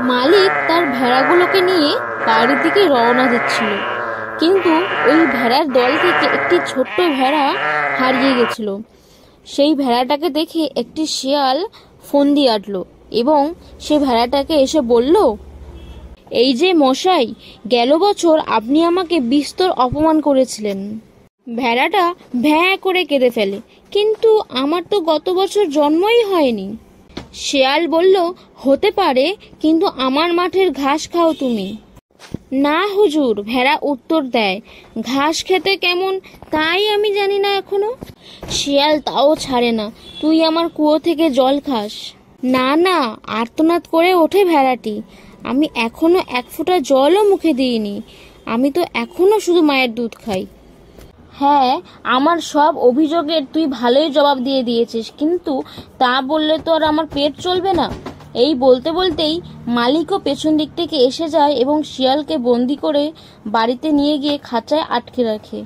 মালিক তার ভেড়াগুলোকে নিয়ে বাড়ির দিকে রওনা দিচ্ছিল, কিন্তু ওই ভেড়ার দল থেকে একটি ছোট্ট ভেড়া হারিয়ে গেছিল। সেই ভেড়াটাকে দেখে একটি শিয়াল ফন্দি আটলো এবং সে ভেড়াটাকে এসে বলল, এই যে মশাই, গেল বছর আপনি আমাকে বিস্তর অপমান করেছিলেন। ভেড়াটা ভ্যাঁ করে কেঁদে ফেলে, কিন্তু আমার তো গত বছর জন্মই হয়নি। শিয়াল বলল, হতে পারে, কিন্তু আমার মাঠের ঘাস খাও তুমি। না হুজুর, ভেড়া উত্তর দেয়, ঘাস খেতে কেমন তাই আমি জানি না এখনো। শিয়াল তাও ছাড়ে না, তুই আমার কুয়ো থেকে জল খাস। না না, আর্তনাদ করে ওঠে ভেড়াটি, আমি এখনো এক ফোঁটা জলও মুখে দিইনি, আমি তো এখনো শুধু মায়ের দুধ খাই। হ্যাঁ, আমার সব অভিযোগের তুই ভালোই জবাব দিয়ে দিয়েছিস, কিন্তু তা বললে তো আর আমার পেট চলবে না। এই বলতে বলতেই মালিকও পেছন দিক থেকে এসে যায় এবং শিয়ালকে বন্দি করে বাড়িতে নিয়ে গিয়ে খাঁচায় আটকে রাখে।